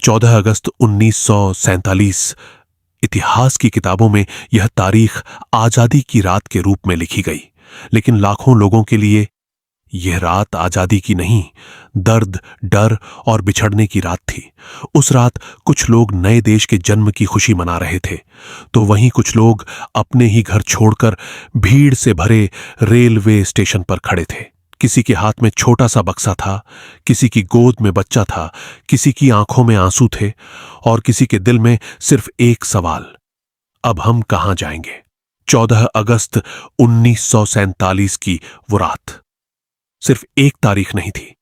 14 अगस्त 1947। इतिहास की किताबों में यह तारीख आजादी की रात के रूप में लिखी गई, लेकिन लाखों लोगों के लिए यह रात आजादी की नहीं, दर्द, डर और बिछड़ने की रात थी। उस रात कुछ लोग नए देश के जन्म की खुशी मना रहे थे, तो वहीं कुछ लोग अपने ही घर छोड़कर भीड़ से भरे रेलवे स्टेशन पर खड़े थे। किसी के हाथ में छोटा सा बक्सा था, किसी की गोद में बच्चा था, किसी की आंखों में आंसू थे और किसी के दिल में सिर्फ एक सवाल, अब हम कहां जाएंगे। 14 अगस्त 1947 की वो रात सिर्फ एक तारीख नहीं थी,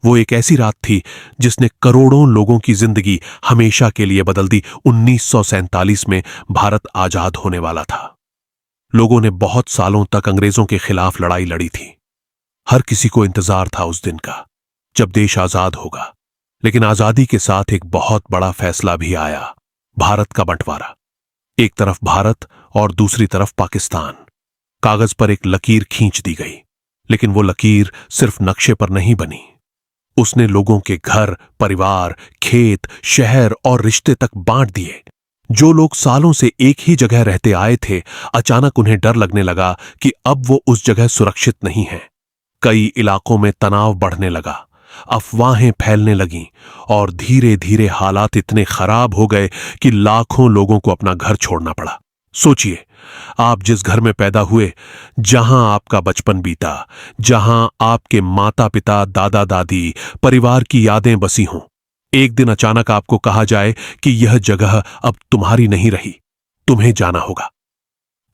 वो एक ऐसी रात थी जिसने करोड़ों लोगों की जिंदगी हमेशा के लिए बदल दी। 1947 में भारत आजाद होने वाला था। लोगों ने बहुत सालों तक अंग्रेजों के खिलाफ लड़ाई लड़ी थी। हर किसी को इंतजार था उस दिन का जब देश आजाद होगा। लेकिन आजादी के साथ एक बहुत बड़ा फैसला भी आया, भारत का बंटवारा। एक तरफ भारत और दूसरी तरफ पाकिस्तान। कागज पर एक लकीर खींच दी गई, लेकिन वो लकीर सिर्फ नक्शे पर नहीं बनी, उसने लोगों के घर, परिवार, खेत, शहर और रिश्ते तक बांट दिए। जो लोग सालों से एक ही जगह रहते आए थे, अचानक उन्हें डर लगने लगा कि अब वो उस जगह सुरक्षित नहीं है। कई इलाकों में तनाव बढ़ने लगा, अफवाहें फैलने लगीं और धीरे धीरे हालात इतने खराब हो गए कि लाखों लोगों को अपना घर छोड़ना पड़ा। सोचिए, आप जिस घर में पैदा हुए, जहां आपका बचपन बीता, जहां आपके माता पिता, दादा दादी, परिवार की यादें बसी हों, एक दिन अचानक आपको कहा जाए कि यह जगह अब तुम्हारी नहीं रही, तुम्हें जाना होगा।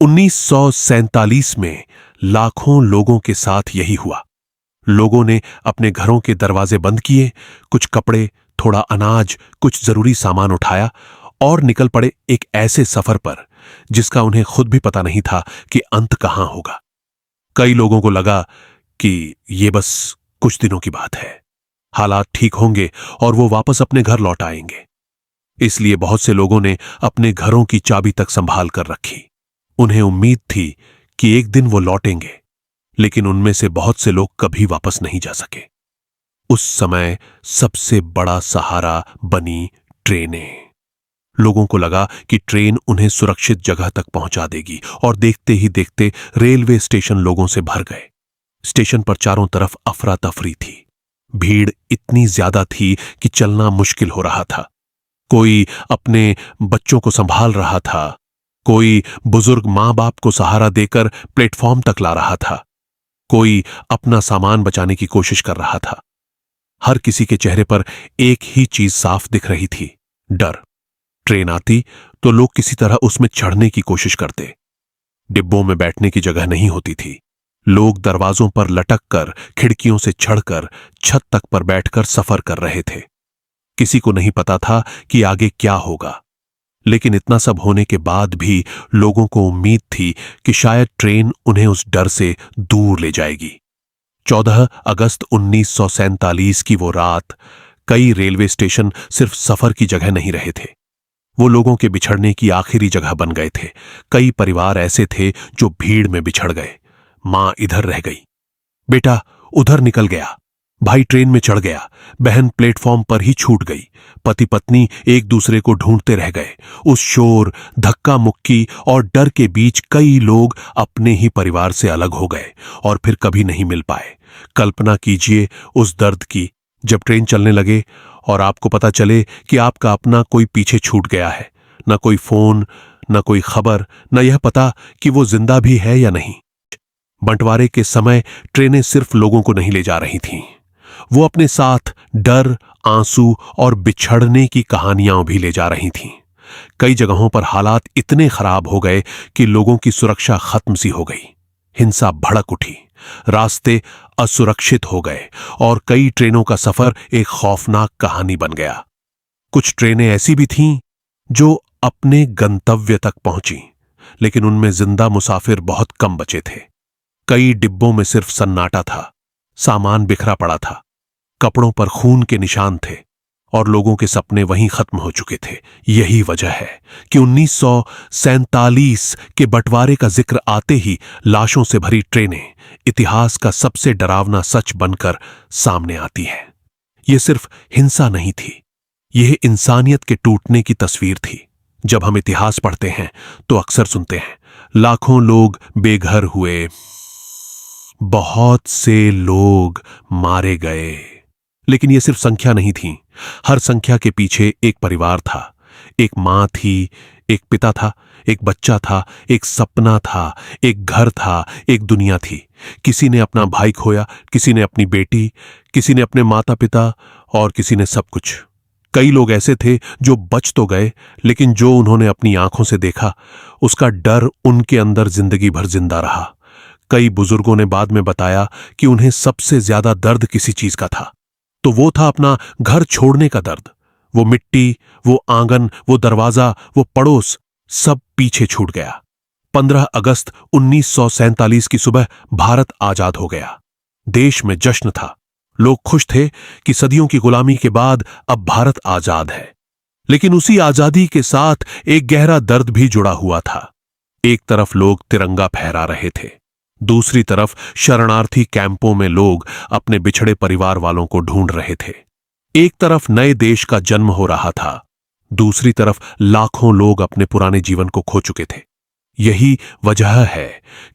1947 में लाखों लोगों के साथ यही हुआ। लोगों ने अपने घरों के दरवाजे बंद किए, कुछ कपड़े, थोड़ा अनाज, कुछ जरूरी सामान उठाया और निकल पड़े एक ऐसे सफर पर जिसका उन्हें खुद भी पता नहीं था कि अंत कहां होगा। कई लोगों को लगा कि ये बस कुछ दिनों की बात है, हालात ठीक होंगे और वो वापस अपने घर लौट आएंगे। इसलिए बहुत से लोगों ने अपने घरों की चाबी तक संभाल कर रखी। उन्हें उम्मीद थी कि एक दिन वो लौटेंगे, लेकिन उनमें से बहुत से लोग कभी वापस नहीं जा सके। उस समय सबसे बड़ा सहारा बनी ट्रेनें। लोगों को लगा कि ट्रेन उन्हें सुरक्षित जगह तक पहुंचा देगी और देखते ही देखते रेलवे स्टेशन लोगों से भर गए। स्टेशन पर चारों तरफ अफरा तफरी थी। भीड़ इतनी ज्यादा थी कि चलना मुश्किल हो रहा था। कोई अपने बच्चों को संभाल रहा था, कोई बुजुर्ग मां बाप को सहारा देकर प्लेटफॉर्म तक ला रहा था, कोई अपना सामान बचाने की कोशिश कर रहा था। हर किसी के चेहरे पर एक ही चीज साफ दिख रही थी, डर। ट्रेन आती तो लोग किसी तरह उसमें चढ़ने की कोशिश करते। डिब्बों में बैठने की जगह नहीं होती थी। लोग दरवाजों पर लटक कर, खिड़कियों से चढ़कर, छत तक पर बैठकर सफर कर रहे थे। किसी को नहीं पता था कि आगे क्या होगा, लेकिन इतना सब होने के बाद भी लोगों को उम्मीद थी कि शायद ट्रेन उन्हें उस डर से दूर ले जाएगी। 14 अगस्त 1947 की वो रात, कई रेलवे स्टेशन सिर्फ सफर की जगह नहीं रहे थे, वो लोगों के बिछड़ने की आखिरी जगह बन गए थे। कई परिवार ऐसे थे जो भीड़ में बिछड़ गए। मां इधर रह गई, बेटा उधर निकल गया, भाई ट्रेन में चढ़ गया, बहन प्लेटफॉर्म पर ही छूट गई, पति पत्नी एक दूसरे को ढूंढते रह गए। उस शोर, धक्का मुक्की और डर के बीच कई लोग अपने ही परिवार से अलग हो गए और फिर कभी नहीं मिल पाए। कल्पना कीजिए उस दर्द की, जब ट्रेन चलने लगे और आपको पता चले कि आपका अपना कोई पीछे छूट गया है। न कोई फोन, न कोई खबर, न यह पता कि वो जिंदा भी है या नहीं। बंटवारे के समय ट्रेनें सिर्फ लोगों को नहीं ले जा रही थीं, वो अपने साथ डर, आंसू और बिछड़ने की कहानियां भी ले जा रही थीं। कई जगहों पर हालात इतने खराब हो गए कि लोगों की सुरक्षा खत्म सी हो गई। हिंसा भड़क उठी, रास्ते असुरक्षित हो गए और कई ट्रेनों का सफर एक खौफनाक कहानी बन गया। कुछ ट्रेनें ऐसी भी थीं जो अपने गंतव्य तक पहुंची, लेकिन उनमें जिंदा मुसाफिर बहुत कम बचे थे। कई डिब्बों में सिर्फ सन्नाटा था, सामान बिखरा पड़ा था, कपड़ों पर खून के निशान थे और लोगों के सपने वहीं खत्म हो चुके थे। यही वजह है कि 1947 के बंटवारे का जिक्र आते ही लाशों से भरी ट्रेनें इतिहास का सबसे डरावना सच बनकर सामने आती हैं। यह सिर्फ हिंसा नहीं थी, यह इंसानियत के टूटने की तस्वीर थी। जब हम इतिहास पढ़ते हैं तो अक्सर सुनते हैं लाखों लोग बेघर हुए, बहुत से लोग मारे गए। लेकिन यह सिर्फ संख्या नहीं थी। हर संख्या के पीछे एक परिवार था, एक मां थी, एक पिता था, एक बच्चा था, एक सपना था, एक घर था, एक दुनिया थी। किसी ने अपना भाई खोया, किसी ने अपनी बेटी, किसी ने अपने माता पिता और किसी ने सब कुछ। कई लोग ऐसे थे जो बच तो गए, लेकिन जो उन्होंने अपनी आंखों से देखा उसका डर उनके अंदर जिंदगी भर जिंदा रहा। कई बुजुर्गों ने बाद में बताया कि उन्हें सबसे ज्यादा दर्द किसी चीज का था, तो वो था अपना घर छोड़ने का दर्द। वो मिट्टी, वो आंगन, वो दरवाजा, वो पड़ोस, सब पीछे छूट गया। 15 अगस्त 1947 की सुबह भारत आजाद हो गया। देश में जश्न था। लोग खुश थे कि सदियों की गुलामी के बाद अब भारत आजाद है। लेकिन उसी आजादी के साथ एक गहरा दर्द भी जुड़ा हुआ था। एक तरफ लोग तिरंगा फहरा रहे थे, दूसरी तरफ शरणार्थी कैंपों में लोग अपने बिछड़े परिवार वालों को ढूंढ रहे थे। एक तरफ नए देश का जन्म हो रहा था, दूसरी तरफ लाखों लोग अपने पुराने जीवन को खो चुके थे। यही वजह है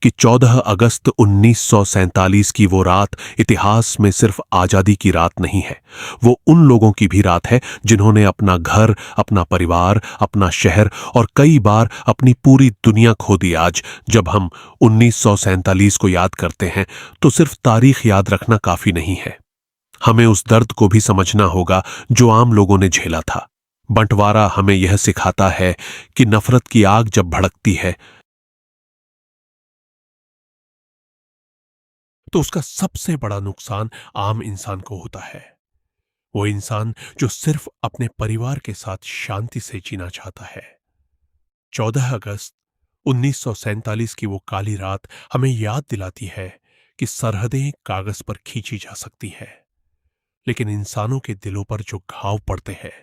कि 14 अगस्त 1947 की वो रात इतिहास में सिर्फ आजादी की रात नहीं है, वो उन लोगों की भी रात है जिन्होंने अपना घर, अपना परिवार, अपना शहर और कई बार अपनी पूरी दुनिया खो दी। आज जब हम 1947 को याद करते हैं तो सिर्फ तारीख याद रखना काफी नहीं है, हमें उस दर्द को भी समझना होगा जो आम लोगों ने झेला था। बंटवारा हमें यह सिखाता है कि नफरत की आग जब भड़कती है तो उसका सबसे बड़ा नुकसान आम इंसान को होता है। वो इंसान जो सिर्फ अपने परिवार के साथ शांति से जीना चाहता है। 14 अगस्त 1947 की वो काली रात हमें याद दिलाती है कि सरहदें कागज पर खींची जा सकती हैं, लेकिन इंसानों के दिलों पर जो घाव पड़ते हैं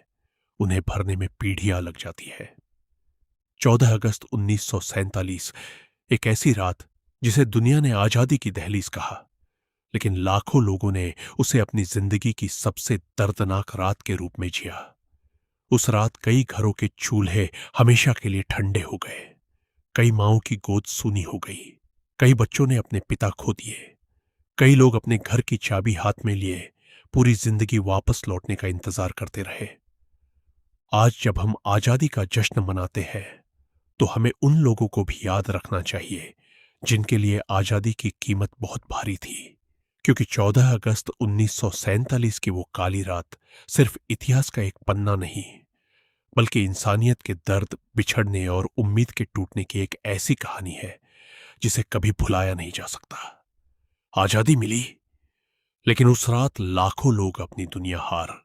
उन्हें भरने में पीढ़ियां लग जाती है। 14 अगस्त 1947 एक ऐसी रात जिसे दुनिया ने आजादी की दहलीज कहा, लेकिन लाखों लोगों ने उसे अपनी जिंदगी की सबसे दर्दनाक रात के रूप में जिया। उस रात कई घरों के चूल्हे हमेशा के लिए ठंडे हो गए, कई मांओं की गोद सूनी हो गई, कई बच्चों ने अपने पिता खो दिए, कई लोग अपने घर की चाबी हाथ में लिए पूरी जिंदगी वापस लौटने का इंतजार करते रहे। आज जब हम आजादी का जश्न मनाते हैं तो हमें उन लोगों को भी याद रखना चाहिए जिनके लिए आजादी की कीमत बहुत भारी थी, क्योंकि 14 अगस्त 1947 की वो काली रात सिर्फ इतिहास का एक पन्ना नहीं, बल्कि इंसानियत के दर्द, बिछड़ने और उम्मीद के टूटने की एक ऐसी कहानी है जिसे कभी भुलाया नहीं जा सकता। आजादी मिली, लेकिन उस रात लाखों लोग अपनी दुनिया हार